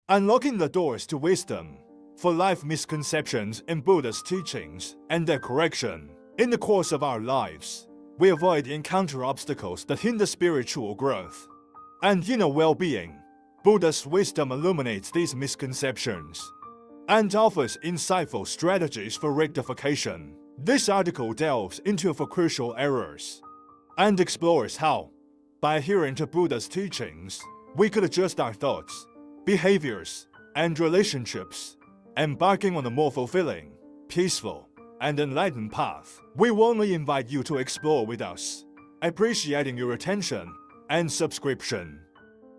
unlocking the doors to wisdom for life misconceptions in Buddha's teachings and their correction. In the course of our lives, we avoid encounter obstacles that hinder spiritual growth and inner well-being. Buddha's wisdom illuminates these misconceptions and offers insightful strategies for rectification. This article delves into 4 crucial errors and explores how, by adhering to Buddha's teachings, we could adjust our thoughts, behaviors, and relationships, embarking on a more fulfilling, peaceful, and enlightened path. We warmly invite you to explore with us, appreciating your attention and subscription.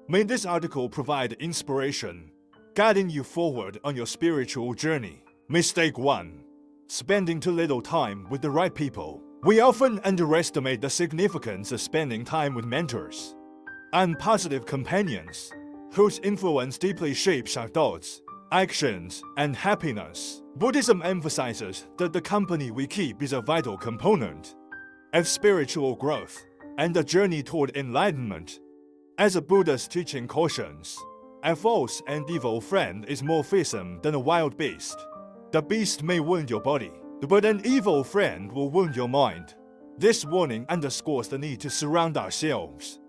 May this article provide inspiration, guiding you forward on your spiritual journey. Mistake 1. Spending too little time with the right people. We often underestimate the significance of spending time with mentors and positive companions whose influence deeply shapes our thoughts, actions, and happiness. Buddhism emphasizes that the company we keep is a vital component of spiritual growth and the journey toward enlightenment. As a Buddha's teaching cautions, a false and evil friend is more fearsome than a wild beast. The beast may wound your body, but an evil friend will wound your mind. This warning underscores the need to surround ourselves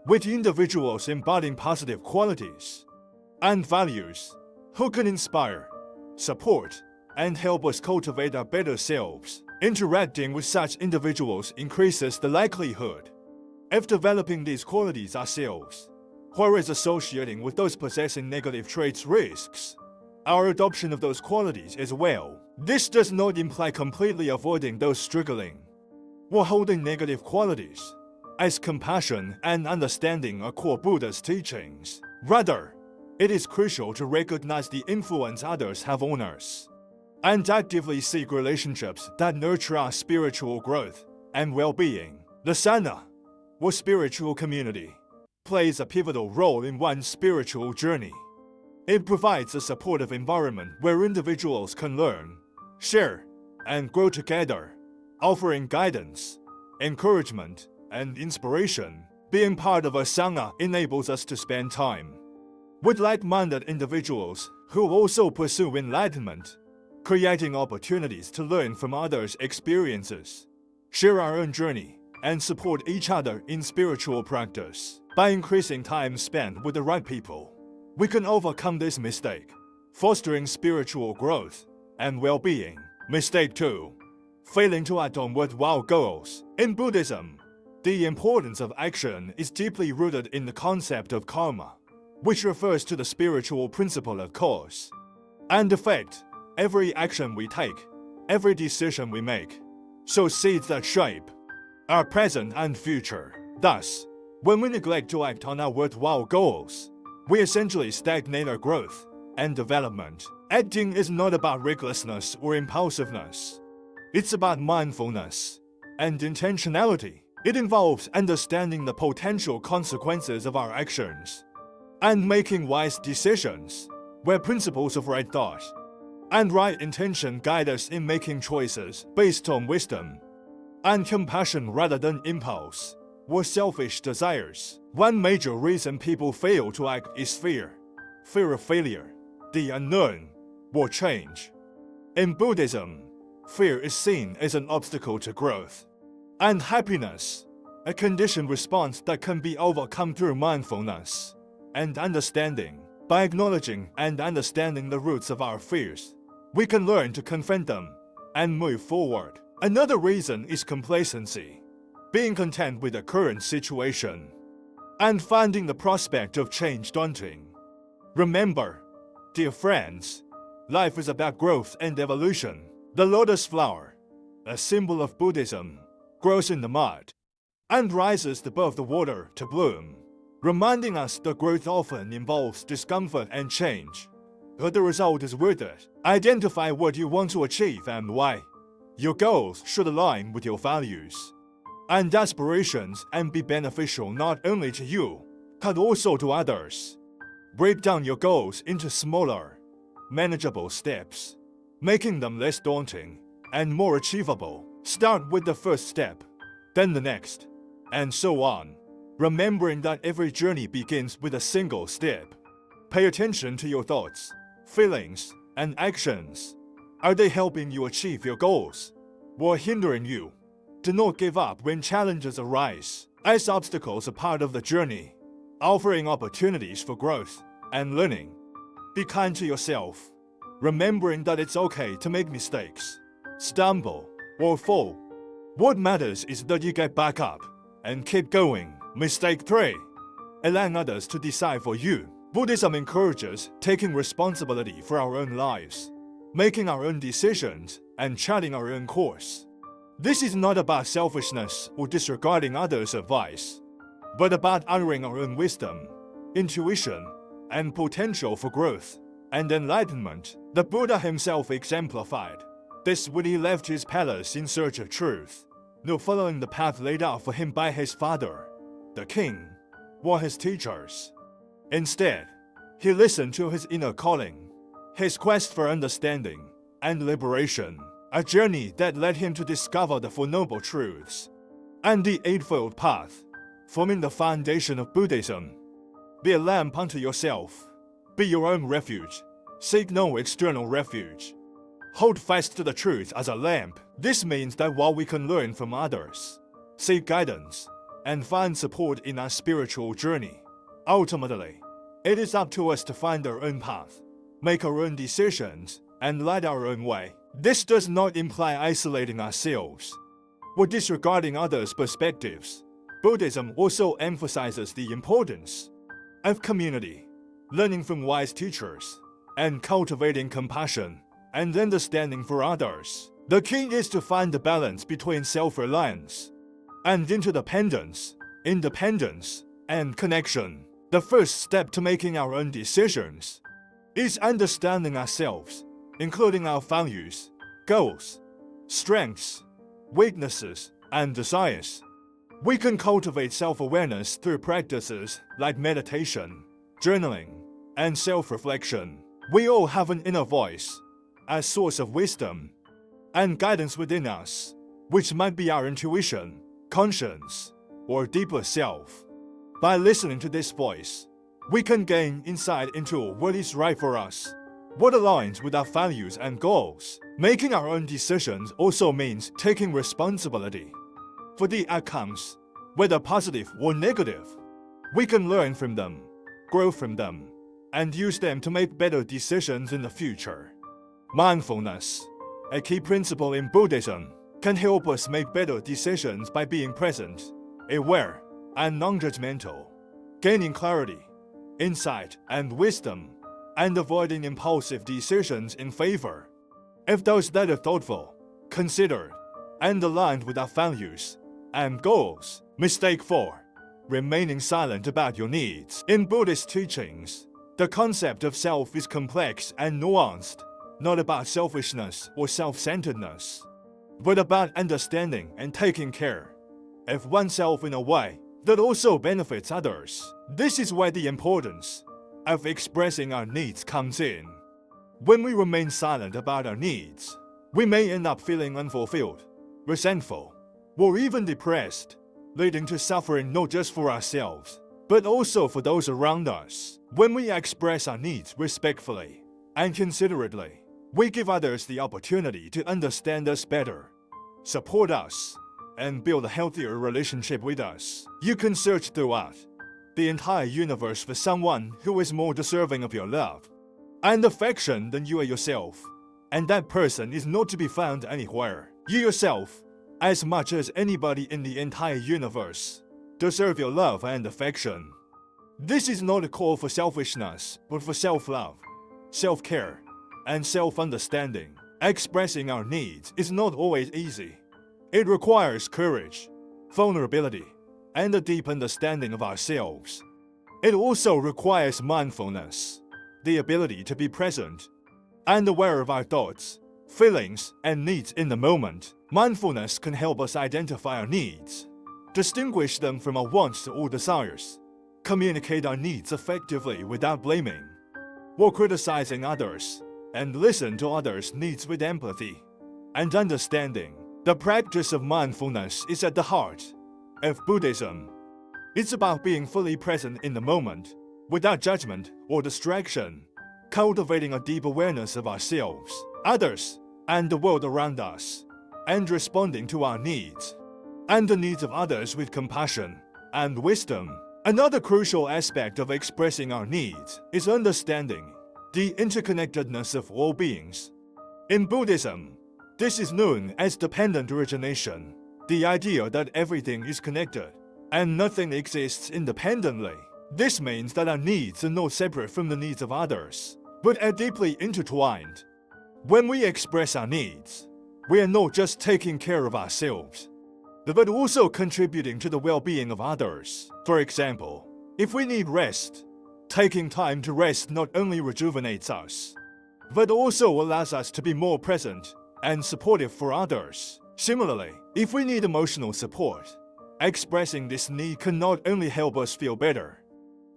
with individuals embodying positive qualities and values who can inspire, support, and help us cultivate our better selves. Interacting with such individuals increases the likelihood of developing these qualities ourselves, whereas associating with those possessing negative traits risks our adoption of those qualities as well. This does not imply completely avoiding those struggling or holding negative qualities, as compassion and understanding are core Buddha's teachings. Rather, it is crucial to recognize the influence others have on us and actively seek relationships that nurture our spiritual growth and well-being. The Sangha, or spiritual community, plays a pivotal role in one's spiritual journey. It provides a supportive environment where individuals can learn, share, and grow together, offering guidance, encouragement, and inspiration. Being part of a Sangha enables us to spend time with like-minded individuals who also pursue enlightenment, creating opportunities to learn from others' experiences, share our own journey, and support each other in spiritual practice. By increasing time spent with the right people, we can overcome this mistake, fostering spiritual growth and well-being. Mistake 2. Failing to act on worthwhile goals. In Buddhism, the importance of action is deeply rooted in the concept of karma, which refers to the spiritual principle of cause and effect. Every action we take, every decision we make, sows seeds that shape our present and future. Thus, when we neglect to act on our worthwhile goals, we essentially stagnate our growth and development. Acting is not about recklessness or impulsiveness. It's about mindfulness and intentionality. It involves understanding the potential consequences of our actions and making wise decisions, where principles of right thought and right intention guide us in making choices based on wisdom and compassion rather than impulse or selfish desires. One major reason people fail to act is fear. Fear of failure, the unknown, or change. In Buddhism, fear is seen as an obstacle to growth and happiness, a conditioned response that can be overcome through mindfulness and understanding. By acknowledging and understanding the roots of our fears, we can learn to confront them and move forward. Another reason is complacency, being content with the current situation and finding the prospect of change daunting. Remember, dear friends, life is about growth and evolution. The lotus flower, a symbol of Buddhism, grows in the mud and rises above the water to bloom, reminding us that growth often involves discomfort and change, but the result is worth it. Identify what you want to achieve and why. Your goals should align with your values and aspirations and be beneficial not only to you, but also to others. Break down your goals into smaller, manageable steps, making them less daunting and more achievable. Start with the first step, then the next, and so on, remembering that every journey begins with a single step. Pay attention to your thoughts, feelings, and actions. Are they helping you achieve your goals, or hindering you? Do not give up when challenges arise, as obstacles are part of the journey, offering opportunities for growth and learning. Be kind to yourself, remembering that it's okay to make mistakes, stumble, or fall. What matters is that you get back up and keep going. Mistake 3. Allowing others to decide for you. Buddhism encourages taking responsibility for our own lives, making our own decisions, and charting our own course. This is not about selfishness or disregarding others' advice, but about honoring our own wisdom, intuition, and potential for growth and enlightenment. The Buddha himself exemplified this when he left his palace in search of truth, not following the path laid out for him by his father, the king, or his teachers. Instead, he listened to his inner calling, his quest for understanding and liberation, a journey that led him to discover the Four Noble Truths and the Eightfold Path, forming the foundation of Buddhism. Be a lamp unto yourself. Be your own refuge. Seek no external refuge. Hold fast to the truth as a lamp. This means that while we can learn from others, seek guidance, and find support in our spiritual journey, ultimately, it is up to us to find our own path, make our own decisions, and light our own way. This does not imply isolating ourselves or disregarding others' perspectives. Buddhism also emphasizes the importance of community, learning from wise teachers, and cultivating compassion and understanding for others. The key is to find the balance between self-reliance and interdependence, independence, and connection. The first step to making our own decisions is understanding ourselves, including our values, goals, strengths, weaknesses, and desires. We can cultivate self-awareness through practices like meditation, journaling, and self-reflection. We all have an inner voice, a source of wisdom and guidance within us, which might be our intuition, conscience, or deeper self. By listening to this voice, we can gain insight into what is right for us, what aligns with our values and goals. Making our own decisions also means taking responsibility for the outcomes, whether positive or negative. We can learn from them, grow from them, and use them to make better decisions in the future. Mindfulness, a key principle in Buddhism, can help us make better decisions by being present, aware, and non-judgmental, gaining clarity, insight, and wisdom, and avoiding impulsive decisions in favor of those that are thoughtful, considered, and aligned with our values and goals. Mistake 4. Remaining silent about your needs. In Buddhist teachings, the concept of self is complex and nuanced, not about selfishness or self-centeredness, but about understanding and taking care of oneself in a way that also benefits others. This is where the importance of expressing our needs comes in. When we remain silent about our needs, we may end up feeling unfulfilled, resentful, or even depressed, leading to suffering not just for ourselves, but also for those around us. When we express our needs respectfully and considerately, we give others the opportunity to understand us better, support us, and build a healthier relationship with us. You can search throughout the entire universe for someone who is more deserving of your love and affection than you are yourself, and that person is not to be found anywhere. You yourself, as much as anybody in the entire universe, deserve your love and affection. This is not a call for selfishness, but for self-love, self-care, and self-understanding. Expressing our needs is not always easy. It requires courage, vulnerability, and a deep understanding of ourselves. It also requires mindfulness, the ability to be present and aware of our thoughts, feelings, and needs in the moment. Mindfulness can help us identify our needs, distinguish them from our wants or desires, communicate our needs effectively without blaming or criticizing others, and listen to others' needs with empathy and understanding. The practice of mindfulness is at the heart of Buddhism. It's about being fully present in the moment, without judgment or distraction, cultivating a deep awareness of ourselves, others, and the world around us, and responding to our needs and the needs of others with compassion and wisdom. Another crucial aspect of expressing our needs is understanding the interconnectedness of all beings. In Buddhism, this is known as dependent origination, the idea that everything is connected and nothing exists independently. This means that our needs are not separate from the needs of others, but are deeply intertwined. When we express our needs, we are not just taking care of ourselves, but also contributing to the well-being of others. For example, if we need rest, taking time to rest not only rejuvenates us, but also allows us to be more present and supportive for others. Similarly, if we need emotional support, expressing this need can not only help us feel better,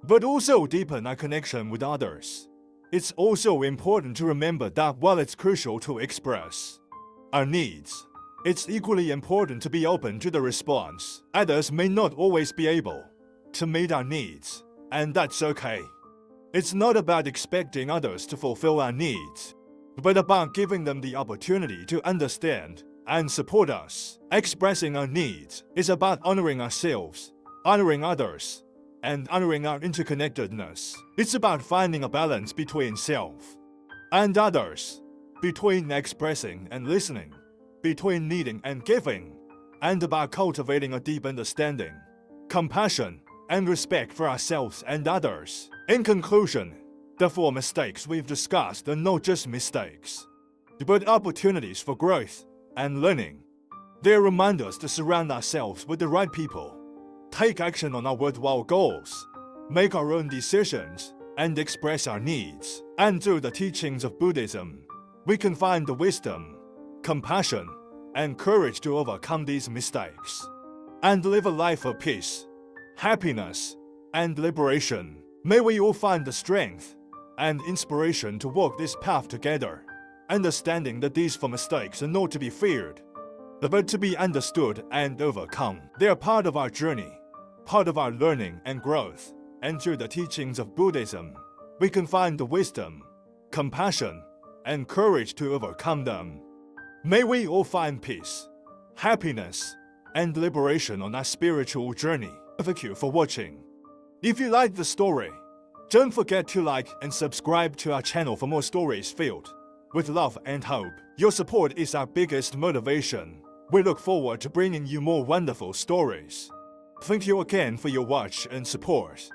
but also deepen our connection with others. It's also important to remember that while it's crucial to express our needs, it's equally important to be open to the response. Others may not always be able to meet our needs, and that's okay. It's not about expecting others to fulfill our needs, but about giving them the opportunity to understand and support us. Expressing our needs is about honoring ourselves, honoring others, and honoring our interconnectedness. It's about finding a balance between self and others, between expressing and listening, between needing and giving, and about cultivating a deep understanding, compassion, and respect for ourselves and others. In conclusion, the 4 mistakes we've discussed are not just mistakes, but opportunities for growth and learning. They remind us to surround ourselves with the right people, take action on our worthwhile goals, make our own decisions, and express our needs. And through the teachings of Buddhism, we can find the wisdom, compassion, and courage to overcome these mistakes and live a life of peace, happiness, and liberation. May we all find the strength and inspiration to walk this path together, understanding that these 4 mistakes are not to be feared, but to be understood and overcome. They are part of our journey, part of our learning and growth, and through the teachings of Buddhism, we can find the wisdom, compassion, and courage to overcome them. May we all find peace, happiness, and liberation on our spiritual journey. Thank you for watching. If you liked the story, don't forget to like and subscribe to our channel for more stories filled with love and hope. Your support is our biggest motivation. We look forward to bringing you more wonderful stories. Thank you again for your watch and support.